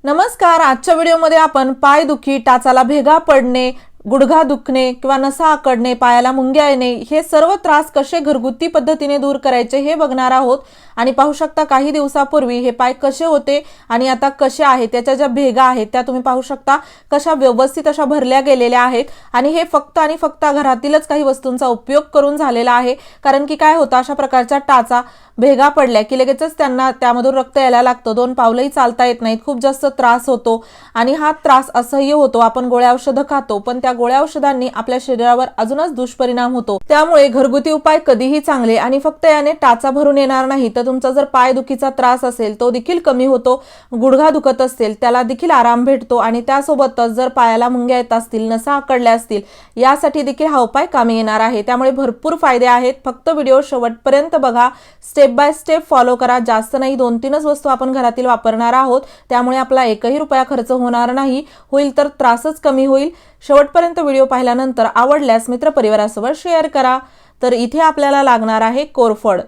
नमस्कार। आजच्या व्हिडिओमध्ये आपण पायदुखी, टाचाला भेगा पडणे, गुडघा दुखणे किंवा नसा आकडणे, पायाला मुंग्या येणे हे सर्व त्रास कसे घरगुती पद्धतीने दूर करायचे हे बघणार आहोत। आणि पाहू शकता काही दिवसापूर्वी हे पाय कसे होते आणि आता कसे आहेत, त्याच्या ज्या भेगा आहेत त्या तुम्ही पाहू शकता कशा व्यवस्थित अशा भरल्या गेलेल्या आहेत। आणि हे फक्त आणि फक्त घरातीलच काही वस्तूंचा उपयोग करून झालेला आहे। कारण की काय होतं, अशा प्रकारच्या टाचा भेगा पडल्या की लगेचच त्यांना त्यामधून रक्त यायला लागतं, 2 पावलंही चालता येत नाहीत, खूप जास्त त्रास होतो आणि हा त्रास असह्य होतो। आपण गोळ्या औषधं खातो पण त्या गोळ्या औषधांनी आपल्या शरीरावर अजूनच दुष्परिणाम होतो। त्यामुळे घरगुती उपाय कधीही चांगले आणि फक्त याने टाचा भरून येणार नाही तर तुमचा जर पाय दुखीचा त्रास असेल तो देखील कमी होतो, गुडघा दुखत असेल त्याला देखील आराम भेटतो आणि त्यासोबतच जर पायाला मुंग्या येत असतील, नसा आकडल्या असतील यासाठी देखील हा उपाय कामी येणार आहे। त्यामुळे भरपूर फायदे आहेत। फक्त व्हिडिओ शेवटपर्यंत बघा, स्टेप बाय स्टेप फॉलो करा। जास्त नाही, 2-3च वस्तू आपण घरातील वापरणार आहोत, त्यामुळे आपला एकही रुपया खर्च होणार नाही, होईल तर त्रासच कमी होईल। शेवटपर्यंत व्हिडिओ पाहिल्यानंतर आवडल्यास मित्रपरिवारासोबत शेअर करा। तर इथे आपल्याला लागणार आहे कोरफड।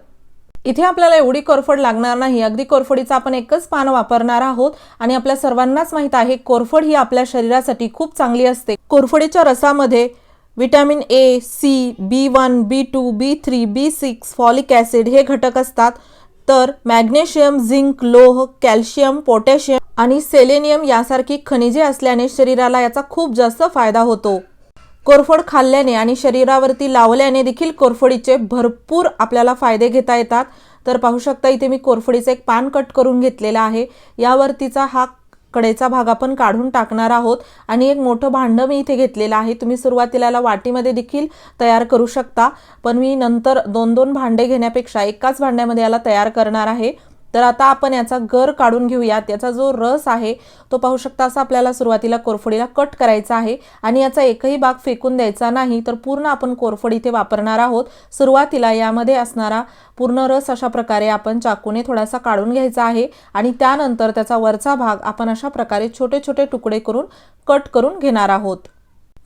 इथे आपल्याला एवढी कोरफड लागणार नाही, अगदी कोरफडीचं आपण एकच पान वापरणार आहोत। आणि आपल्या सर्वांनाच माहित आहे कोरफड ही आपल्या शरीरासाठी खूप चांगली असते। कोरफडीच्या रसामध्ये vitamin A, C, B1, B2, B3, B6, folic acid हे घटक असतात। तर मॅग्नेशियम, झिंक, लोह, कॅल्शियम, पोटॅशियम आणि सेलेनियम यासारखी खनिजे असल्याने शरीराला याचा खूप जास्त फायदा होतो। कोरफड खाल्ल्याने आणि शरीरावरती लावल्याने देखील कोरफडीचे भरपूर आपल्याला फायदे घेता येतात। तर पाहू शकता इथे मी कोरफडीचे एक पान कट करून घेतलेला आहे। यावरतीचा हा कडेचा भाग आपण काढून टाकणार आहोत आणि एक मोठं भांडं मी इथे घेतलेलं आहे। तुम्ही सुरुवातीला वाटीमध्ये देखील तयार करू शकता, पण मी नंतर 2-2 भांडे घेण्यापेक्षा एकाच भांड्यामध्ये याला तयार करणार आहे। तर आता आपण याचा गर काढून घेऊयात। याचा जो रस आहे तो पाहू शकता असा आपल्याला सुरुवातीला कोरफडीला कट करायचा आहे आणि याचा एकही भाग फेकून द्यायचा नाही, तर पूर्ण आपण कोरफड इथे वापरणार आहोत। सुरुवातीला यामध्ये असणारा पूर्ण रस अशा प्रकारे आपण चाकूने थोडासा काढून घ्यायचा आहे आणि त्यानंतर त्याचा वरचा भाग आपण अशा प्रकारे छोटे छोटे तुकडे करून कट करून घेणार आहोत।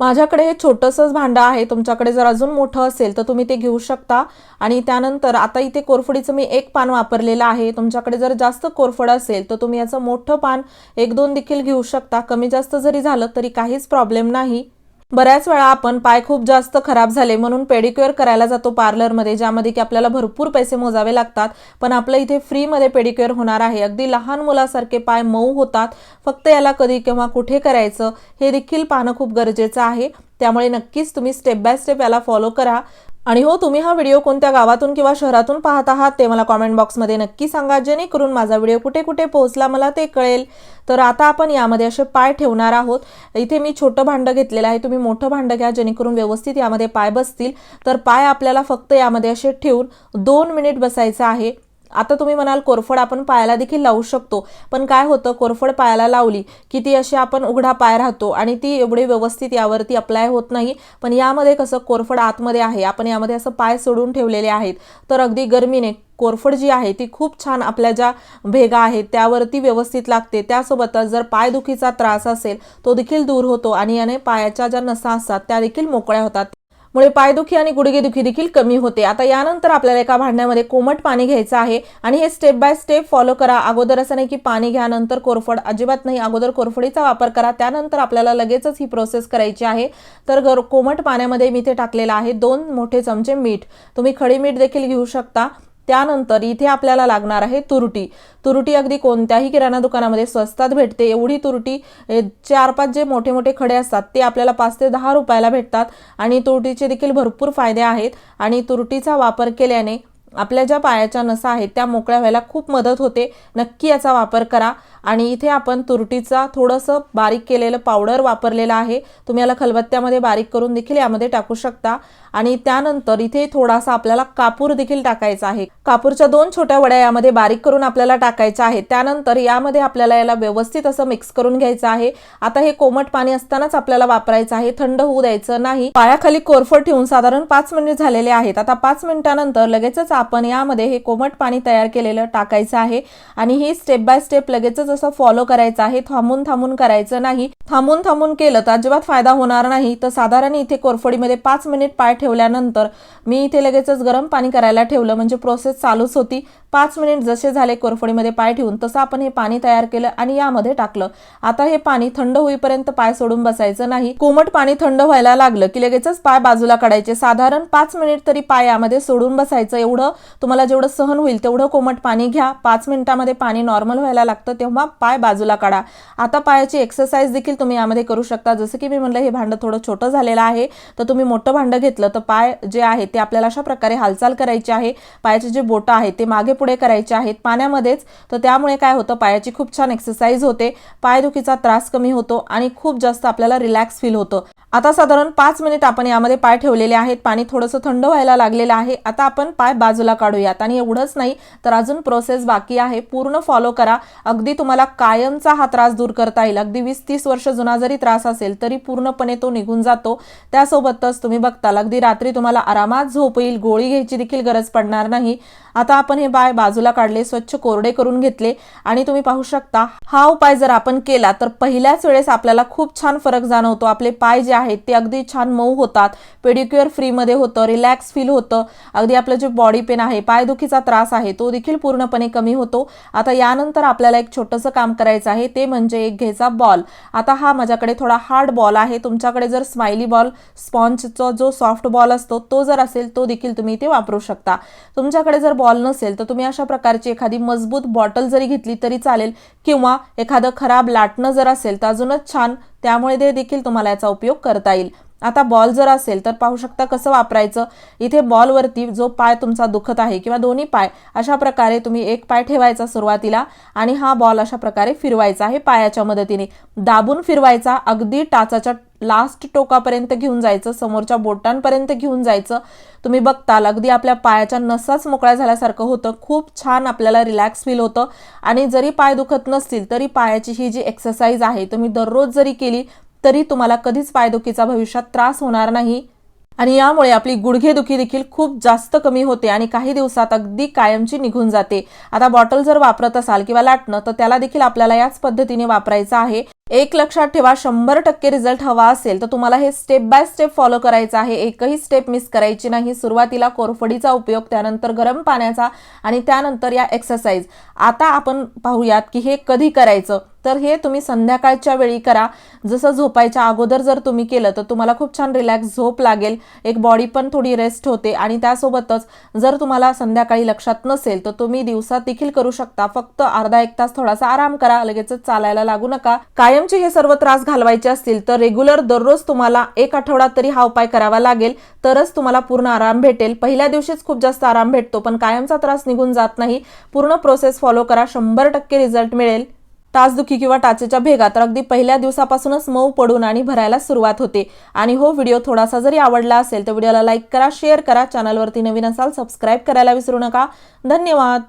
माझ्याकडे हे छोटंसंच भांडं आहे, तुमच्याकडे जर अजून मोठं असेल तर तुम्ही ते घेऊ शकता। आणि त्यानंतर आता इथे कोरफडीचं मी एक पान वापरलेलं आहे, तुमच्याकडे जर जास्त कोरफड असेल तर तुम्ही याचं मोठं पान 1-2 देखील घेऊ शकता। कमी जास्त जरी झालं तरी काहीच प्रॉब्लेम नाही। बऱ्याच वेळा आपण पाय खूप जास्त खराब झाले म्हणून पेडिक्युअर करायला जातो पार्लरमध्ये, ज्यामध्ये की आपल्याला भरपूर पैसे मोजावे लागतात, पण आपलं इथे फ्रीमध्ये पेडिक्युअर होणार आहे। अगदी लहान मुलासारखे पाय मऊ होतात। फक्त याला कधी किंवा कुठे करायचं हे देखील पाहणं खूप गरजेचं आहे। त्यामुळे नक्कीच तुम्ही स्टेप बाय स्टेप याला फॉलो करा। आणि हो, तुम्ही हा व्हिडिओ कोणत्या गावातून किंवा शहरातून पाहत आहात ते मला कमेंट बॉक्समध्ये नक्की सांगा, जेणेकरून माझा व्हिडिओ कुठे कुठे पोहोचला मला ते कळेल। तर आता आपण यामध्ये असे पाय ठेवणार आहोत। इथे मी छोटं भांडं घेतलेलं आहे, तुम्ही मोठं भांडं घ्या जेणेकरून व्यवस्थित यामध्ये पाय बसतील। तर पाय आपल्याला फक्त यामध्ये असे ठेवून 2 मिनिट बसायचं आहे। आता तुम्ही म्हणाल कोरफड आपण पायाला देखील लावू शकतो, पण काय होतं, कोरफड पायाला लावली की ती अशी आपण उघडा पाय राहतो आणि ती एवढी व्यवस्थित यावरती अप्लाय होत नाही। पण यामध्ये कसं कोरफड आतमध्ये आहे, आपण यामध्ये असं पाय सोडून ठेवलेले आहेत, तर अगदी गरमीने कोरफड जी आहे ती खूप छान आपल्या ज्या भेगा आहेत त्यावरती व्यवस्थित लागते। त्यासोबतच जर पायदुखीचा त्रास असेल तो देखील दूर होतो आणि याने पायाच्या ज्या नसा असतात त्या देखील मोकळ्या होतात, मुळे पायदुखी आणि गुडघेदुखी देखील कमी होते। आता यानंतर आपल्याला एका भांड्यामध्ये कोमट पाणी घ्यायचं आहे आणि हे स्टेप बाय स्टेप फॉलो करा। अगोदर असं नाही की पाणी घ्या नंतर कोरफड, अजिबात नाही, अगोदर कोरफडीचा वापर करा, त्यानंतर आपल्याला लगेचच ही प्रोसेस करायची आहे। तर कोमट पाण्यामध्ये मी इथे टाकलेलं आहे 2 मोठे चमचे मीठ, तुम्ही खडी मीठ देखील घेऊ शकता। त्यानंतर इथे आपल्याला लागणार आहे तुरटी। तुरटी अगदी कोणत्याही किराणा दुकानामध्ये स्वस्तात भेटते। एवढी तुरटी 4-5 जे मोठे मोठे खडे असतात ते आपल्याला 5 ते 10 रुपयाला भेटतात आणि तुरटीचे देखील भरपूर फायदे आहेत। आणि तुरटीचा वापर केल्याने आपल्या ज्या पायाच्या नसा आहेत त्या मोकळ्या व्हायला खूप मदत होते। नक्की याचा वापर करा। आणि इथे आपण तुरटीचा थोडंसं बारीक केलेलं पावडर वापरलेलं आहे, तुम्ही याला खलबत्त्यामध्ये बारीक करून देखील यामध्ये टाकू शकता। आणि त्यानंतर इथे थोडासा आपल्याला कापूर देखील टाकायचा आहे। कापूरच्या 2 छोट्या वड्या यामध्ये बारीक करून आपल्याला टाकायच्या आहेत। त्यानंतर यामध्ये आपल्याला याला व्यवस्थित असं मिक्स करून घ्यायचं आहे। आता हे कोमट पाणी असतानाच आपल्याला वापरायचं आहे, थंड होऊ द्यायचं नाही। पायाखाली कोरफड ठेवून साधारण 5 मिनिट झालेले आहेत। आता 5 मिनिटानंतर लगेचच आपण यामध्ये हे कोमट पाणी तयार केलेलं टाकायचं आहे आणि ही स्टेप बाय स्टेप लगेचच असं फॉलो करायचं आहे, थांबून थांबून करायचं नाही। थांबून थांबून केलं तर अजिबात फायदा होणार नाही। तर साधारण इथे कोरफडीमध्ये 5 मिनिट पाय ठेवल्यानंतर मी इथे लगेचच गरम पाणी करायला ठेवलं, म्हणजे प्रोसेस चालूच होती। 5 मिनिट जसे झाले कोरफडीमध्ये पाय ठेवून तसं आपण हे पाणी तयार केलं आणि यामध्ये टाकलं। आता हे पाणी थंड होईपर्यंत पाय सोडून बसायचं नाही। कोमट पाणी थंड व्हायला लागलं की लगेचच पाय बाजूला काढायचे। साधारण 5 मिनिट तरी पाय यामध्ये सोडून बसायचं। एवढं तुम्हाला जेवढं सहन होईल तेवढं कोमट पाणी घ्या। 5 मिनिटांमध्ये पाणी नॉर्मल व्हायला लागतं तेव्हा पाय बाजूला काढा। आता पायाची एक्सरसाइज देखील तुम्ही यामध्ये करू शकता। जसं की मी म्हणलं हे भांडं थोडं छोटं झालेलं आहे, तर तुम्ही मोठं भांडं घेतलं तर पाय जे आहे ते आपल्याला अशा प्रकारे हालचाल करायची आहे। पायाचे जे बोटं आहेत ते मागे पुढे करायचे आहेत पाण्यामध्येच। तर त्यामुळे काय होतं, पायाची खूप छान एक्सरसाइज होते, पायदुखीचा त्रास कमी होतो आणि खूप जास्त आपल्याला रिलॅक्स फील होतं। आता साधारण 5 मिनिट आपण यामध्ये पाय ठेवलेले आहेत। पाणी थोडंसं थंड व्हायला लागलेलं आहे। आता आपण पाय बाजूला काढूयात आणि एवढंच नाही तर अजून प्रोसेस बाकी आहे, पूर्ण फॉलो करा। अगदी तुम्हाला कायमचा हा त्रास दूर करता येईल। अगदी 20-30 वर्ष जुना जरी त्रास असेल तरी पूर्णपणे तो निघून जातो। त्यासोबतच तुम्ही बघताल अगदी रात्री तुम्हाला आरामात झोप येईल, गोळी घ्यायची देखील गरज पडणार नाही। आता आपण हे पाय बाजूला काढले, स्वच्छ कोरडे करून घेतले आणि तुम्ही पाहू शकता हा उपाय जर आपण केला तर पहिल्याच वेळेस आपल्याला खूप छान फरक जाणवतो। आपले पाय जे आहेत ते अगदी छान मऊ होतात, पेडिक्युअर फ्री मध्ये होतं, रिलॅक्स फील होतं। अगदी आपलं जे बॉडी पेन आहे, पायदुखीचा त्रास आहे तो देखील पूर्णपणे कमी होतो। आता यानंतर आपल्याला एक छोटंसं काम करायचं आहे, ते म्हणजे एक घ्यायचा बॉल। आता हा माझ्याकडे थोडा हार्ड बॉल आहे, तुमच्याकडे जर स्माइली बॉल स्पॉन्जचा जो सॉफ्ट बॉल असतो तो जर असेल तो देखील तुम्ही इथे वापरू शकता। तुमच्याकडे जर बॉल नसेल तर तुम्ही अशा प्रकारची एखादी मजबूत बॉटल जरी घेतली तरी चालेल, किंवा एखादं खराब लाटणं जर असेल तर अजूनच छान, त्यामुळे ते देखील तुम्हाला याचा उपयोग करता येईल। आता बॉल जर असेल तर पाहू शकता कसं वापरायचं। इथे बॉलवरती जो पाय तुमचा दुखत आहे किंवा दोन्ही पाय अशा प्रकारे तुम्ही एक पाय ठेवायचा सुरुवातीला आणि हा बॉल अशा प्रकारे फिरवायचा आहे, पायाच्या मदतीने दाबून फिरवायचा। अगदी टाचाच्या लास्ट टोकापर्यंत घेऊन जायचं, समोरच्या बोटांपर्यंत घेऊन जायचं। तुम्ही बघताल अगदी आपल्या पायाच्या नसाच मोकळ्या झाल्यासारखं होतं, खूप छान आपल्याला रिलॅक्स फील होतं। आणि जरी पाय दुखत नसतील तरी पायाची ही जी एक्सरसाइज आहे तुम्ही दररोज जरी केली तरी तुम्हाला कधीच पायदुखीचा भविष्यात त्रास होणार नाही आणि यामुळे आपली गुडघेदुखी देखील खूप जास्त कमी होते आणि काही दिवसात अगदी कायमची निघून जाते। आता बॉटल जर वापरत असाल किंवा लाटणं तर त्याला देखील आपल्याला याच पद्धतीने वापरायचं आहे। एक लक्षात ठेवा, 100% रिझल्ट हवा असेल तर तुम्हाला हे स्टेप बाय स्टेप फॉलो करायचं आहे, एकही स्टेप मिस करायची नाही। सुरुवातीला कोरफडीचा उपयोग, त्यानंतर गरम पाण्याचा आणि त्यानंतर या एक्सरसाइज। आता आपण पाहूयात की हे कधी करायचं, तर हे तुम्ही संध्याकाळच्या वेळी करा। जसं झोपायच्या अगोदर जर तुम्ही केलं तर तुम्हाला खूप छान रिलॅक्स झोप लागेल, एक बॉडी पण थोडी रेस्ट होते। आणि त्यासोबतच जर तुम्हाला संध्याकाळी लक्षात नसेल तर तुम्ही दिवसात देखील करू शकता, फक्त अर्धा-1 तास थोडासा आराम करा, लगेचच चालायला लागू नका। कायमचे हे सर्व त्रास घालवायचे असतील तर रेग्युलर दररोज तुम्हाला 1 आठवडा तरी हा उपाय करावा लागेल, तरच तुम्हाला पूर्ण आराम भेटेल। पहिल्या दिवशीच खूप जास्त आराम भेटतो पण कायमचा त्रास निघून जात नाही। पूर्ण प्रोसेस फॉलो करा, 100% रिझल्ट मिळेल। टाचदुखी किंवा टाचेच्या भेगा तर अगदी पहिल्या दिवसापासूनच मऊ पडून आणि भरायला सुरुवात होते। आणि हो व्हिडिओ थोडासा जरी आवडला असेल तर व्हिडिओला लाईक करा, शेअर करा, चॅनलवरती नवीन असाल सबस्क्राईब करायला विसरू नका। धन्यवाद।